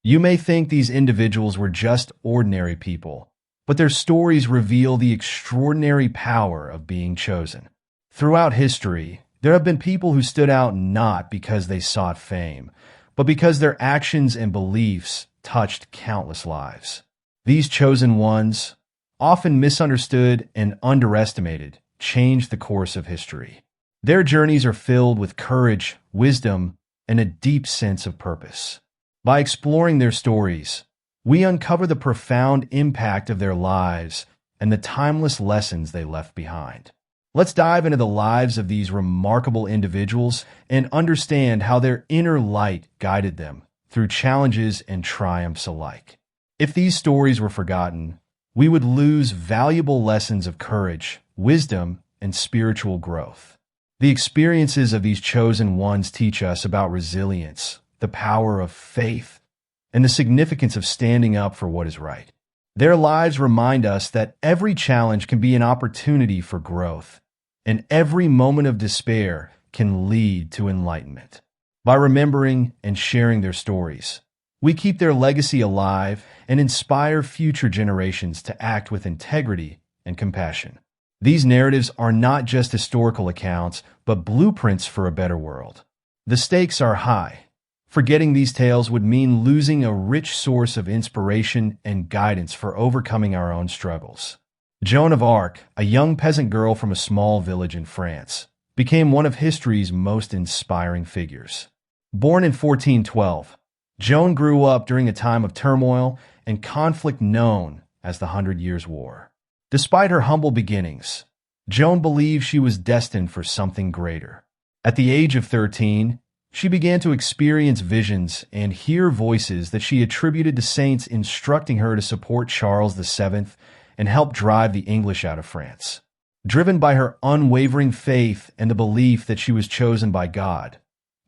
You may think these individuals were just ordinary people, but their stories reveal the extraordinary power of being chosen. Throughout history, there have been people who stood out not because they sought fame, but because their actions and beliefs touched countless lives. These chosen ones, often misunderstood and underestimated, changed the course of history. Their journeys are filled with courage, wisdom, and a deep sense of purpose. By exploring their stories, we uncover the profound impact of their lives and the timeless lessons they left behind. Let's dive into the lives of these remarkable individuals and understand how their inner light guided them through challenges and triumphs alike. If these stories were forgotten, we would lose valuable lessons of courage, wisdom, and spiritual growth. The experiences of these chosen ones teach us about resilience, the power of faith, and the significance of standing up for what is right. Their lives remind us that every challenge can be an opportunity for growth, and every moment of despair can lead to enlightenment. By remembering and sharing their stories, we keep their legacy alive and inspire future generations to act with integrity and compassion. These narratives are not just historical accounts, but blueprints for a better world. The stakes are high. Forgetting these tales would mean losing a rich source of inspiration and guidance for overcoming our own struggles. Joan of Arc, a young peasant girl from a small village in France, became one of history's most inspiring figures. Born in 1412, Joan grew up during a time of turmoil and conflict known as the Hundred Years' War. Despite her humble beginnings, Joan believed she was destined for something greater. At the age of 13, she began to experience visions and hear voices that she attributed to saints instructing her to support Charles VII and help drive the English out of France. Driven by her unwavering faith and the belief that she was chosen by God,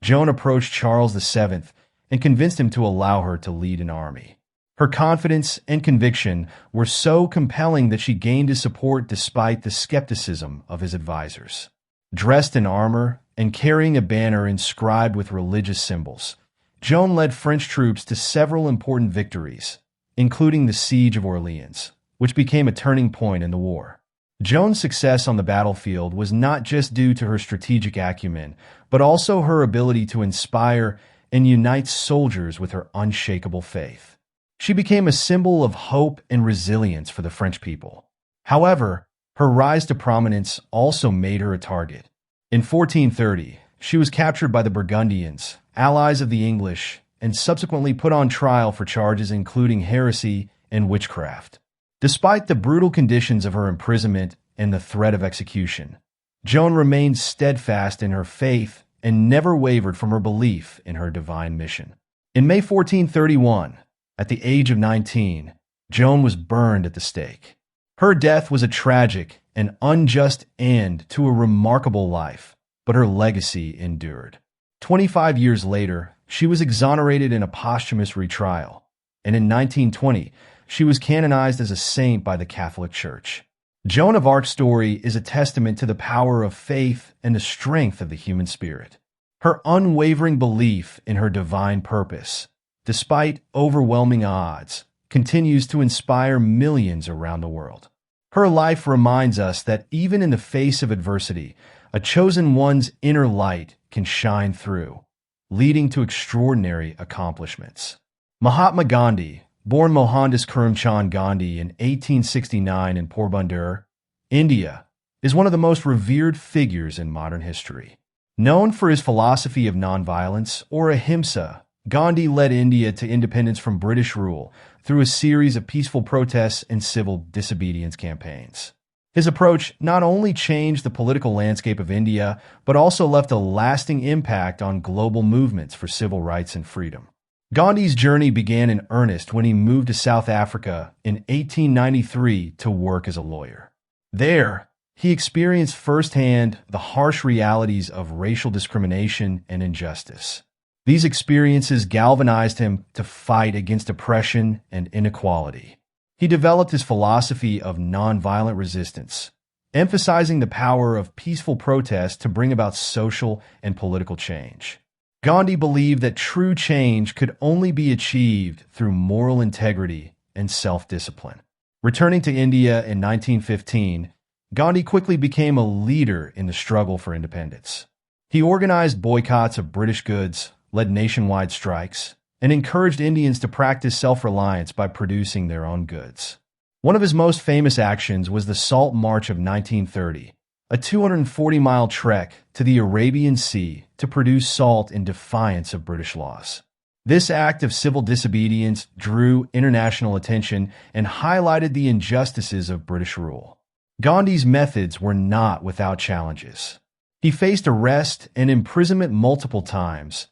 Joan approached Charles VII and convinced him to allow her to lead an army. Her confidence and conviction were so compelling that she gained his support despite the skepticism of his advisors. Dressed in armor and carrying a banner inscribed with religious symbols, Joan led French troops to several important victories, including the Siege of Orleans, which became a turning point in the war. Joan's success on the battlefield was not just due to her strategic acumen, but also her ability to inspire and unite soldiers with her unshakable faith. She became a symbol of hope and resilience for the French people. However, her rise to prominence also made her a target. In 1430, she was captured by the Burgundians, allies of the English, and subsequently put on trial for charges including heresy and witchcraft. Despite the brutal conditions of her imprisonment and the threat of execution, Joan remained steadfast in her faith and never wavered from her belief in her divine mission. In May 1431, at the age of 19, Joan was burned at the stake. Her death was a tragic and unjust end to a remarkable life, but her legacy endured. 25 years later, she was exonerated in a posthumous retrial, and in 1920, she was canonized as a saint by the Catholic Church. Joan of Arc's story is a testament to the power of faith and the strength of the human spirit. Her unwavering belief in her divine purpose, despite overwhelming odds, continues to inspire millions around the world. Her life reminds us that even in the face of adversity, a chosen one's inner light can shine through, leading to extraordinary accomplishments. Mahatma Gandhi, born Mohandas Karamchand Gandhi in 1869 in Porbandar, India, is one of the most revered figures in modern history. Known for his philosophy of nonviolence, or ahimsa, Gandhi led India to independence from British rule through a series of peaceful protests and civil disobedience campaigns. His approach not only changed the political landscape of India, but also left a lasting impact on global movements for civil rights and freedom. Gandhi's journey began in earnest when he moved to South Africa in 1893 to work as a lawyer. There, he experienced firsthand the harsh realities of racial discrimination and injustice. These experiences galvanized him to fight against oppression and inequality. He developed his philosophy of nonviolent resistance, emphasizing the power of peaceful protest to bring about social and political change. Gandhi believed that true change could only be achieved through moral integrity and self-discipline. Returning to India in 1915, Gandhi quickly became a leader in the struggle for independence. He organized boycotts of British goods, led nationwide strikes, and encouraged Indians to practice self-reliance by producing their own goods. One of his most famous actions was the Salt March of 1930, a 240-mile trek to the Arabian Sea to produce salt in defiance of British laws. This act of civil disobedience drew international attention and highlighted the injustices of British rule. Gandhi's methods were not without challenges. He faced arrest and imprisonment multiple times,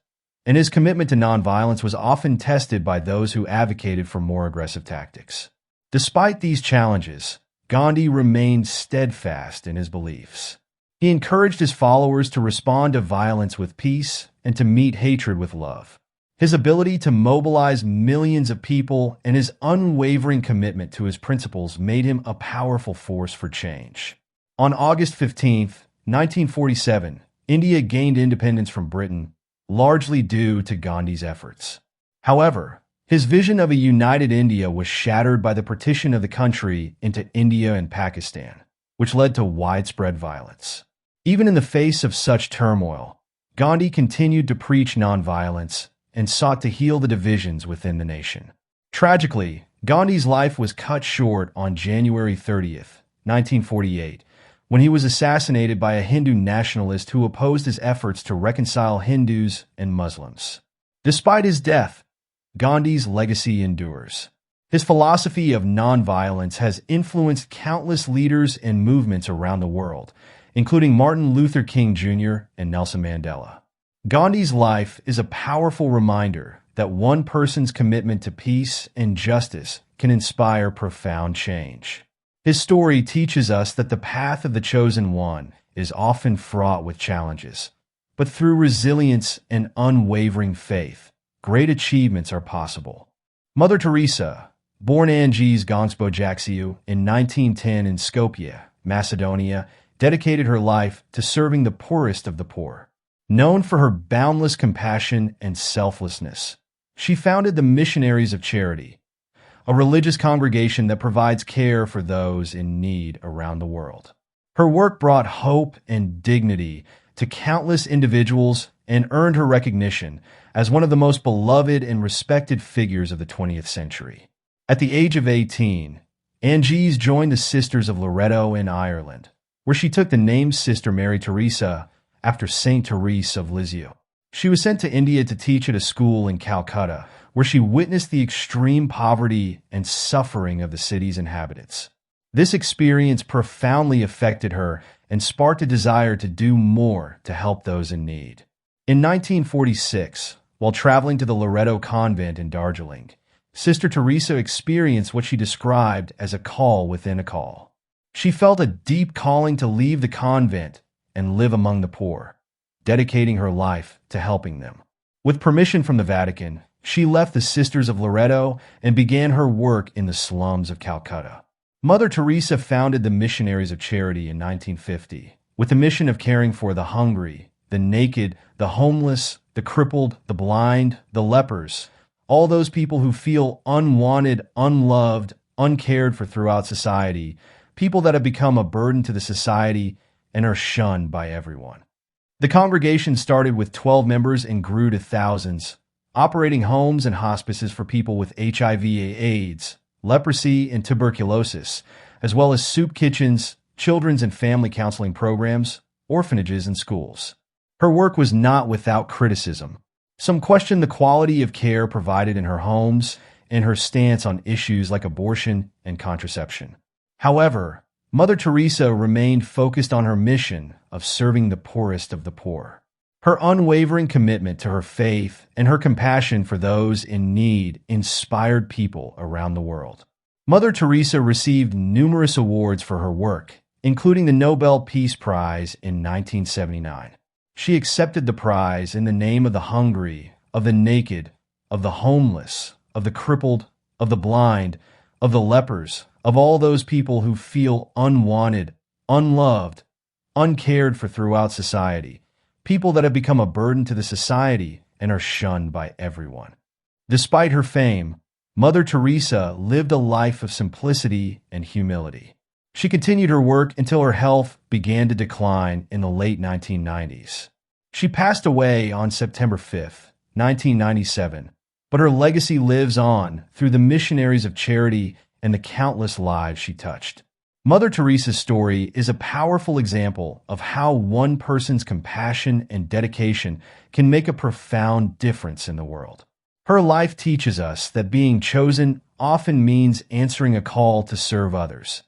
and his commitment to nonviolence was often tested by those who advocated for more aggressive tactics. Despite these challenges, Gandhi remained steadfast in his beliefs. He encouraged his followers to respond to violence with peace and to meet hatred with love. His ability to mobilize millions of people and his unwavering commitment to his principles made him a powerful force for change. On August 15, 1947, India gained independence from Britain, largely due to Gandhi's efforts. However, his vision of a united India was shattered by the partition of the country into India and Pakistan, which led to widespread violence. Even in the face of such turmoil, Gandhi continued to preach nonviolence and sought to heal the divisions within the nation. Tragically, Gandhi's life was cut short on January 30th, 1948, when he was assassinated by a Hindu nationalist who opposed his efforts to reconcile Hindus and Muslims. Despite his death, Gandhi's legacy endures. His philosophy of nonviolence has influenced countless leaders and movements around the world, including Martin Luther King Jr. and Nelson Mandela. Gandhi's life is a powerful reminder that one person's commitment to peace and justice can inspire profound change. His story teaches us that the path of the chosen one is often fraught with challenges, but through resilience and unwavering faith, great achievements are possible. Mother Teresa, born Angees Gansbo-Jaksiu in 1910 in Skopje, Macedonia, dedicated her life to serving the poorest of the poor. Known for her boundless compassion and selflessness, she founded the Missionaries of Charity, a religious congregation that provides care for those in need around the world. Her work brought hope and dignity to countless individuals and earned her recognition as one of the most beloved and respected figures of the 20th century. At the age of 18, Angees joined the Sisters of Loreto in Ireland, where she took the name Sister Mary Teresa after Saint Teresa of Lisieux. She was sent to India to teach at a school in Calcutta, where she witnessed the extreme poverty and suffering of the city's inhabitants. This experience profoundly affected her and sparked a desire to do more to help those in need. In 1946, while traveling to the Loreto convent in Darjeeling, Sister Teresa experienced what she described as a call within a call. She felt a deep calling to leave the convent and live among the poor, dedicating her life to helping them. With permission from the Vatican, she left the Sisters of Loreto and began her work in the slums of Calcutta. Mother Teresa founded the Missionaries of Charity in 1950, with the mission of caring for the hungry, the naked, the homeless, the crippled, the blind, the lepers, all those people who feel unwanted, unloved, uncared for throughout society, people that have become a burden to the society and are shunned by everyone. The congregation started with 12 members and grew to thousands, operating homes and hospices for people with HIV/AIDS, leprosy, and tuberculosis, as well as soup kitchens, children's and family counseling programs, orphanages, and schools. Her work was not without criticism. Some questioned the quality of care provided in her homes and her stance on issues like abortion and contraception. However, Mother Teresa remained focused on her mission of serving the poorest of the poor. Her unwavering commitment to her faith and her compassion for those in need inspired people around the world. Mother Teresa received numerous awards for her work, including the Nobel Peace Prize in 1979. She accepted the prize in the name of the hungry, of the naked, of the homeless, of the crippled, of the blind, of the lepers, of all those people who feel unwanted, unloved, uncared for throughout society, people that have become a burden to the society and are shunned by everyone. Despite her fame, Mother Teresa lived a life of simplicity and humility. She continued her work until her health began to decline in the late 1990s. She passed away on September 5, 1997, but her legacy lives on through the missionaries of charity and the countless lives she touched. Mother Teresa's story is a powerful example of how one person's compassion and dedication can make a profound difference in the world. Her life teaches us that being chosen often means answering a call to serve others,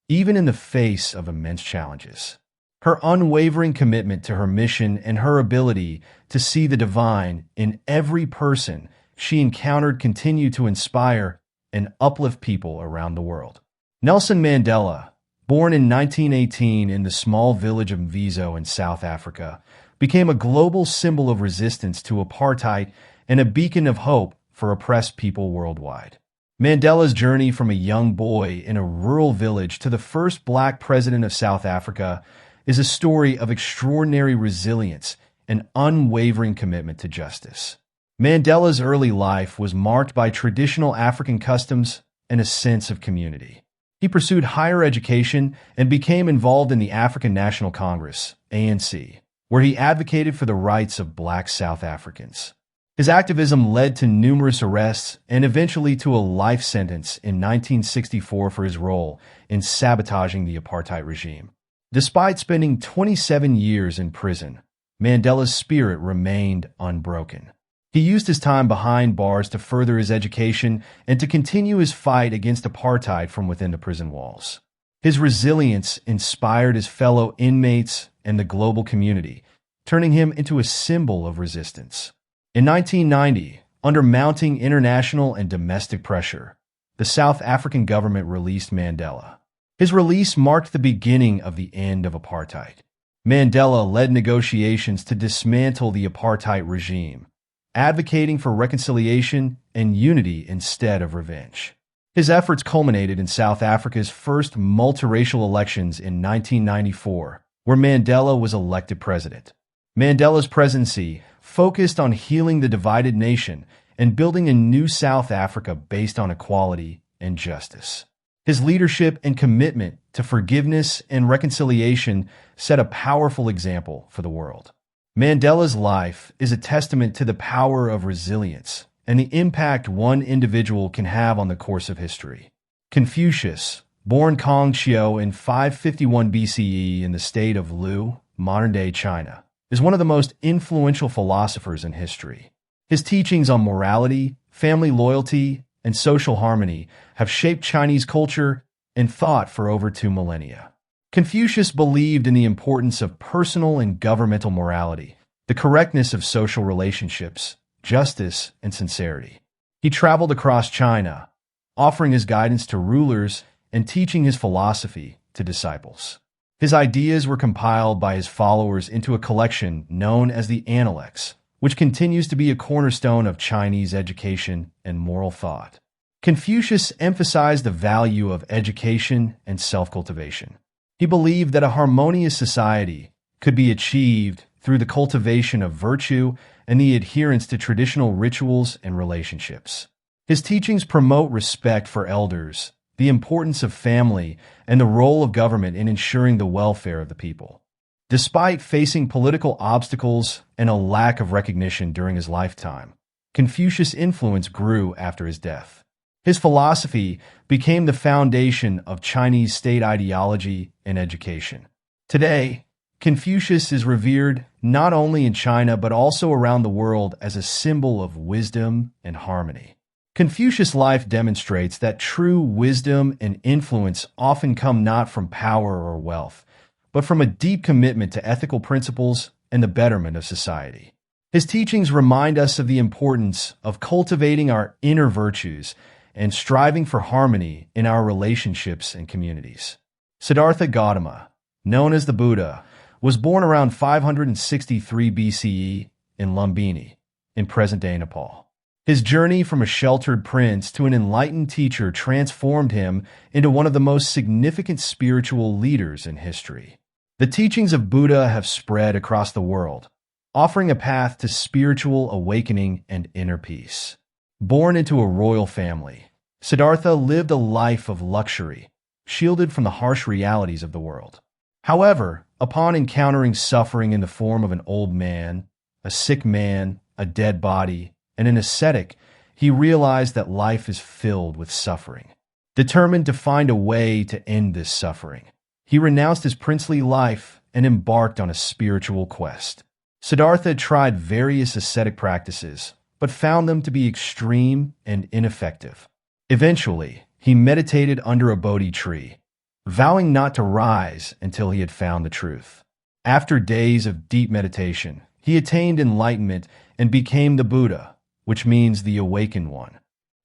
even in the face of immense challenges. Her unwavering commitment to her mission and her ability to see the divine in every person she encountered continue to inspire and uplift people around the world. Nelson Mandela, born in 1918 in the small village of Mvizo in South Africa, became a global symbol of resistance to apartheid and a beacon of hope for oppressed people worldwide. Mandela's journey from a young boy in a rural village to the first black president of South Africa is a story of extraordinary resilience and unwavering commitment to justice. Mandela's early life was marked by traditional African customs and a sense of community. He pursued higher education and became involved in the African National Congress, ANC, where he advocated for the rights of black South Africans. His activism led to numerous arrests and eventually to a life sentence in 1964 for his role in sabotaging the apartheid regime. Despite spending 27 years in prison, Mandela's spirit remained unbroken. He used his time behind bars to further his education and to continue his fight against apartheid from within the prison walls. His resilience inspired his fellow inmates and the global community, turning him into a symbol of resistance. In 1990, under mounting international and domestic pressure, the South African government released Mandela. His release marked the beginning of the end of apartheid. Mandela led negotiations to dismantle the apartheid regime, advocating for reconciliation and unity instead of revenge. His efforts culminated in South Africa's first multiracial elections in 1994, where Mandela was elected president. Mandela's presidency focused on healing the divided nation and building a new South Africa based on equality and justice. His leadership and commitment to forgiveness and reconciliation set a powerful example for the world. Mandela's life is a testament to the power of resilience and the impact one individual can have on the course of history. Confucius, born Kong Qiu in 551 BCE in the state of Lu, modern-day China, is one of the most influential philosophers in history. His teachings on morality, family loyalty, and social harmony have shaped Chinese culture and thought for over 2 millennia. Confucius believed in the importance of personal and governmental morality, the correctness of social relationships, justice, and sincerity. He traveled across China, offering his guidance to rulers and teaching his philosophy to disciples. His ideas were compiled by his followers into a collection known as the Analects, which continues to be a cornerstone of Chinese education and moral thought. Confucius emphasized the value of education and self-cultivation. He believed that a harmonious society could be achieved through the cultivation of virtue and the adherence to traditional rituals and relationships. His teachings promote respect for elders, the importance of family, and the role of government in ensuring the welfare of the people. Despite facing political obstacles and a lack of recognition during his lifetime, Confucius' influence grew after his death. His philosophy became the foundation of Chinese state ideology and education. Today, Confucius is revered not only in China but also around the world as a symbol of wisdom and harmony. Confucius' life demonstrates that true wisdom and influence often come not from power or wealth, but from a deep commitment to ethical principles and the betterment of society. His teachings remind us of the importance of cultivating our inner virtues and striving for harmony in our relationships and communities. Siddhartha Gautama, known as the Buddha, was born around 563 BCE in Lumbini, in present-day Nepal. His journey from a sheltered prince to an enlightened teacher transformed him into one of the most significant spiritual leaders in history. The teachings of Buddha have spread across the world, offering a path to spiritual awakening and inner peace. Born into a royal family, Siddhartha lived a life of luxury, shielded from the harsh realities of the world. However, upon encountering suffering in the form of an old man, a sick man, a dead body, and an ascetic, he realized that life is filled with suffering. Determined to find a way to end this suffering, he renounced his princely life and embarked on a spiritual quest. Siddhartha tried various ascetic practices, but found them to be extreme and ineffective. Eventually, he meditated under a Bodhi tree, vowing not to rise until he had found the truth. After days of deep meditation, he attained enlightenment and became the Buddha, which means the awakened one.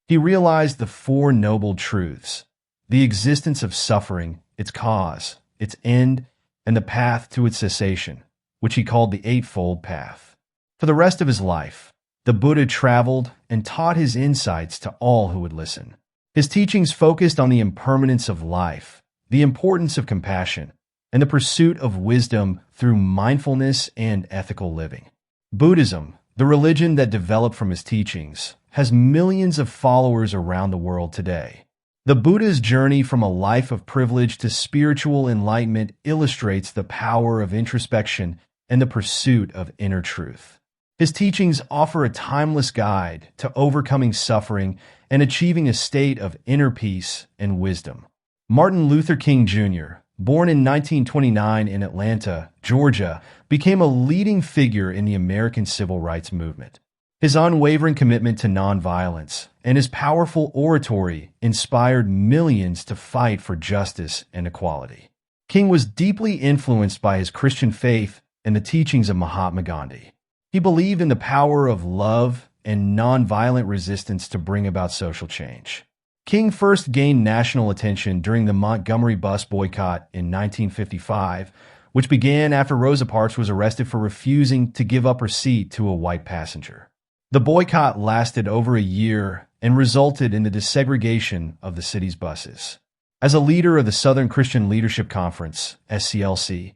He realized the four noble truths: the existence of suffering, its cause, its end, and the path to its cessation, which he called the Eightfold Path. For the rest of his life, the Buddha traveled and taught his insights to all who would listen. His teachings focused on the impermanence of life, the importance of compassion, and the pursuit of wisdom through mindfulness and ethical living. Buddhism, the religion that developed from his teachings, has millions of followers around the world today. The Buddha's journey from a life of privilege to spiritual enlightenment illustrates the power of introspection and the pursuit of inner truth. His teachings offer a timeless guide to overcoming suffering and achieving a state of inner peace and wisdom. Martin Luther King Jr., born in 1929 in Atlanta, Georgia, became a leading figure in the American civil rights movement. His unwavering commitment to nonviolence and his powerful oratory inspired millions to fight for justice and equality. King was deeply influenced by his Christian faith and the teachings of Mahatma Gandhi. He believed in the power of love and nonviolent resistance to bring about social change. King first gained national attention during the Montgomery bus boycott in 1955, which began after Rosa Parks was arrested for refusing to give up her seat to a white passenger. The boycott lasted over a year and resulted in the desegregation of the city's buses. As a leader of the Southern Christian Leadership Conference, SCLC,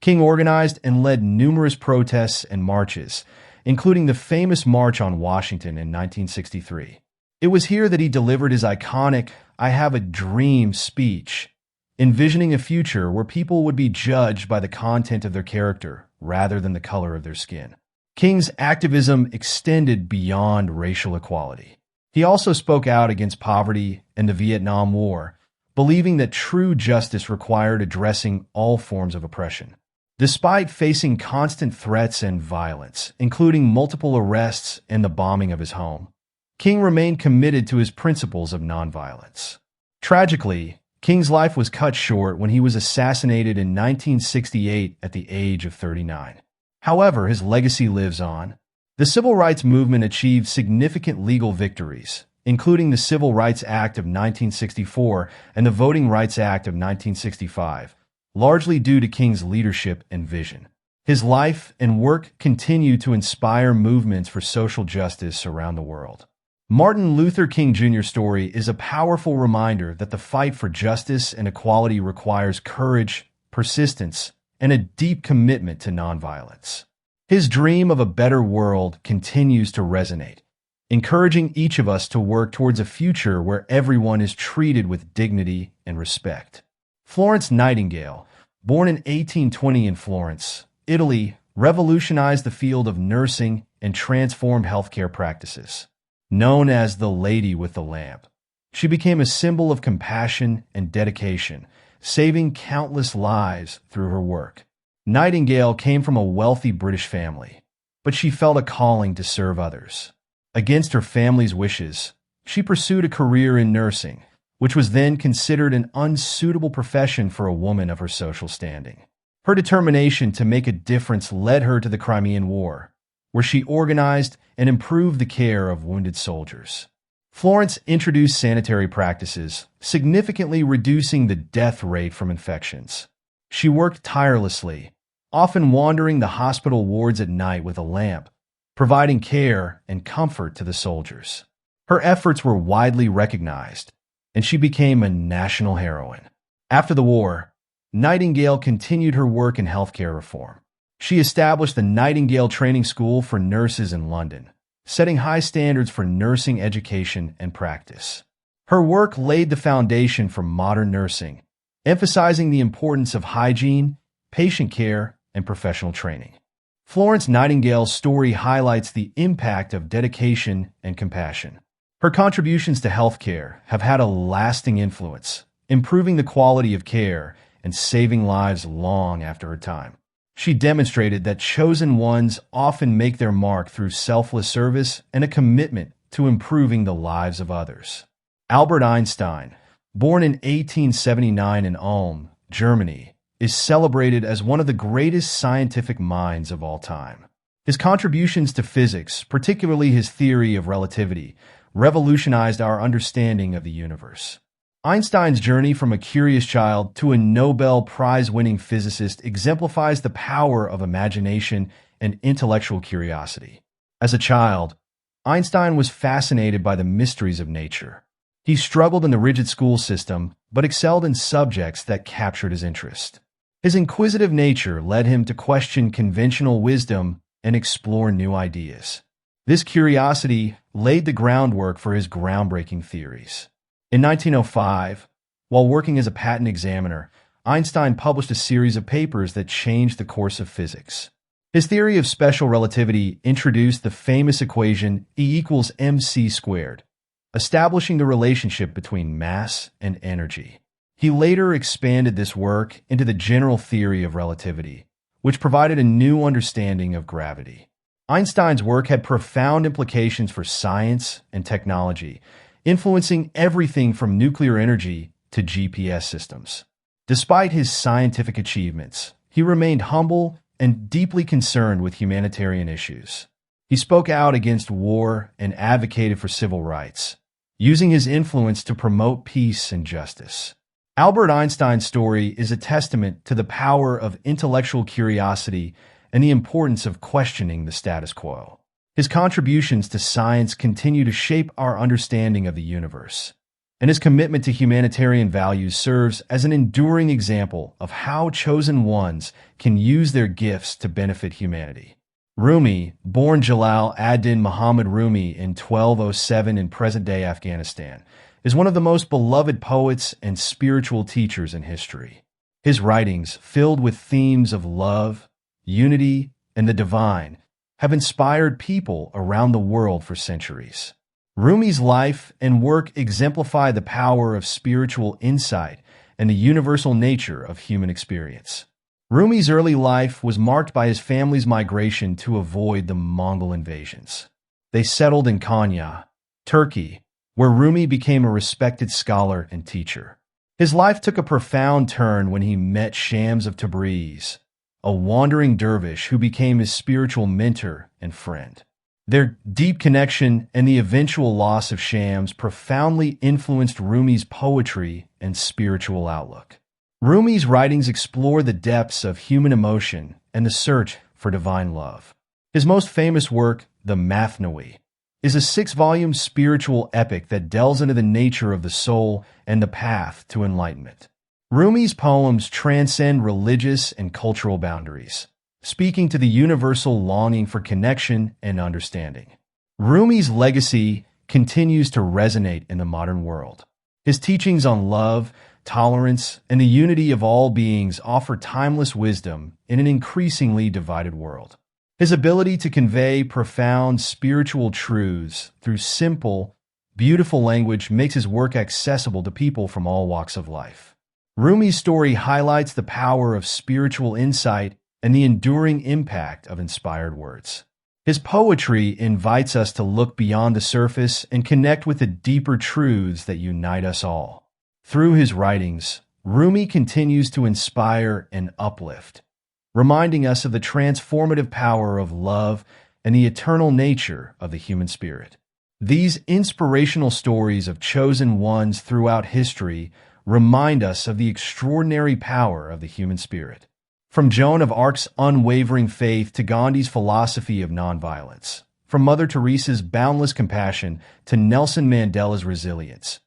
King organized and led numerous protests and marches, including the famous March on Washington in 1963. It was here that he delivered his iconic "I Have a Dream" speech, envisioning a future where people would be judged by the content of their character rather than the color of their skin. King's activism extended beyond racial equality. He also spoke out against poverty and the Vietnam War, believing that true justice required addressing all forms of oppression. Despite facing constant threats and violence, including multiple arrests and the bombing of his home, King remained committed to his principles of nonviolence. Tragically, King's life was cut short when he was assassinated in 1968 at the age of 39. However, his legacy lives on. The civil rights movement achieved significant legal victories, including the Civil Rights Act of 1964 and the Voting Rights Act of 1965, largely due to King's leadership and vision. His life and work continue to inspire movements for social justice around the world. Martin Luther King Jr.'s story is a powerful reminder that the fight for justice and equality requires courage, persistence, and a deep commitment to nonviolence. His dream of a better world continues to resonate, encouraging each of us to work towards a future where everyone is treated with dignity and respect. Florence Nightingale, born in 1820 in Florence, Italy, revolutionized the field of nursing and transformed healthcare practices. Known as the Lady with the Lamp, she became a symbol of compassion and dedication, saving countless lives through her work. Nightingale came from a wealthy British family, but she felt a calling to serve others. Against her family's wishes, she pursued a career in nursing, which was then considered an unsuitable profession for a woman of her social standing. Her determination to make a difference led her to the Crimean War, where she organized and improved the care of wounded soldiers. Florence introduced sanitary practices, significantly reducing the death rate from infections. She worked tirelessly, often wandering the hospital wards at night with a lamp, providing care and comfort to the soldiers. Her efforts were widely recognized, and she became a national heroine. After the war, Nightingale continued her work in healthcare reform. She established the Nightingale Training School for Nurses in London, setting high standards for nursing education and practice. Her work laid the foundation for modern nursing, emphasizing the importance of hygiene, patient care, and professional training. Florence Nightingale's story highlights the impact of dedication and compassion. Her contributions to healthcare have had a lasting influence, improving the quality of care and saving lives long after her time. She demonstrated that chosen ones often make their mark through selfless service and a commitment to improving the lives of others. Albert Einstein, born in 1879 in Ulm, Germany, is celebrated as one of the greatest scientific minds of all time. His contributions to physics, particularly his theory of relativity, revolutionized our understanding of the universe. Einstein's journey from a curious child to a Nobel Prize-winning physicist exemplifies the power of imagination and intellectual curiosity. As a child, Einstein was fascinated by the mysteries of nature. He struggled in the rigid school system, but excelled in subjects that captured his interest. His inquisitive nature led him to question conventional wisdom and explore new ideas. This curiosity laid the groundwork for his groundbreaking theories. In 1905, while working as a patent examiner, Einstein published a series of papers that changed the course of physics. His theory of special relativity introduced the famous equation E equals mc squared, establishing the relationship between mass and energy. He later expanded this work into the general theory of relativity, which provided a new understanding of gravity. Einstein's work had profound implications for science and technology, influencing everything from nuclear energy to GPS systems. Despite his scientific achievements, he remained humble and deeply concerned with humanitarian issues. He spoke out against war and advocated for civil rights, using his influence to promote peace and justice. Albert Einstein's story is a testament to the power of intellectual curiosity and the importance of questioning the status quo. His contributions to science continue to shape our understanding of the universe, and his commitment to humanitarian values serves as an enduring example of how chosen ones can use their gifts to benefit humanity. Rumi, born Jalal ad-Din Muhammad Rumi in 1207 in present-day Afghanistan, is one of the most beloved poets and spiritual teachers in history. His writings, filled with themes of love, unity, and the divine, have inspired people around the world for centuries. Rumi's life and work exemplify the power of spiritual insight and the universal nature of human experience. Rumi's early life was marked by his family's migration to avoid the Mongol invasions. They settled in Konya, Turkey, where Rumi became a respected scholar and teacher. His life took a profound turn when he met Shams of Tabriz, a wandering dervish who became his spiritual mentor and friend. Their deep connection and the eventual loss of Shams profoundly influenced Rumi's poetry and spiritual outlook. Rumi's writings explore the depths of human emotion and the search for divine love. His most famous work, the Mathnawi, is a 6-volume spiritual epic that delves into the nature of the soul and the path to enlightenment. Rumi's poems transcend religious and cultural boundaries, speaking to the universal longing for connection and understanding. Rumi's legacy continues to resonate in the modern world. His teachings on love, tolerance, and the unity of all beings offer timeless wisdom in an increasingly divided world. His ability to convey profound spiritual truths through simple, beautiful language makes his work accessible to people from all walks of life. Rumi's story highlights the power of spiritual insight and the enduring impact of inspired words. His poetry invites us to look beyond the surface and connect with the deeper truths that unite us all. Through his writings, Rumi continues to inspire and uplift, reminding us of the transformative power of love and the eternal nature of the human spirit. These inspirational stories of chosen ones throughout history remind us of the extraordinary power of the human spirit. From Joan of Arc's unwavering faith to Gandhi's philosophy of nonviolence, from Mother Teresa's boundless compassion to Nelson Mandela's resilience,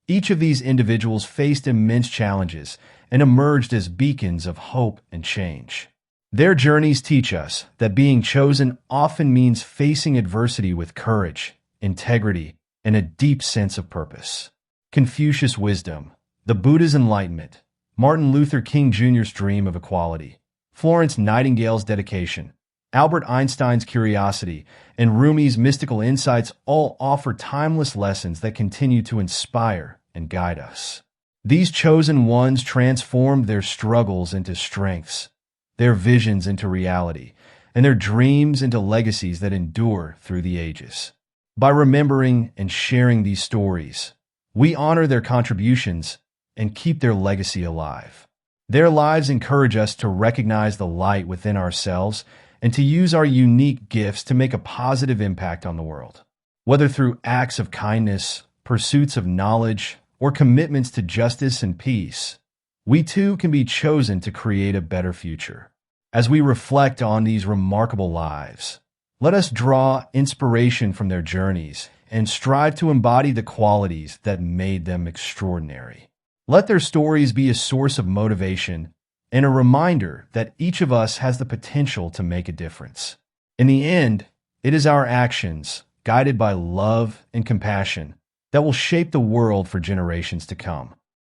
each of these individuals faced immense challenges and emerged as beacons of hope and change. Their journeys teach us that being chosen often means facing adversity with courage, integrity, and a deep sense of purpose. Confucius' wisdom, the Buddha's enlightenment, Martin Luther King Jr.'s dream of equality, Florence Nightingale's dedication, Albert Einstein's curiosity, and Rumi's mystical insights all offer timeless lessons that continue to inspire and guide us. These chosen ones transformed their struggles into strengths, their visions into reality, and their dreams into legacies that endure through the ages. By remembering and sharing these stories, we honor their contributions and keep their legacy alive. Their lives encourage us to recognize the light within ourselves and to use our unique gifts to make a positive impact on the world. Whether through acts of kindness, pursuits of knowledge, or commitments to justice and peace, we too can be chosen to create a better future. As we reflect on these remarkable lives, let us draw inspiration from their journeys and strive to embody the qualities that made them extraordinary. Let their stories be a source of motivation and a reminder that each of us has the potential to make a difference. In the end, it is our actions, guided by love and compassion, that will shape the world for generations to come.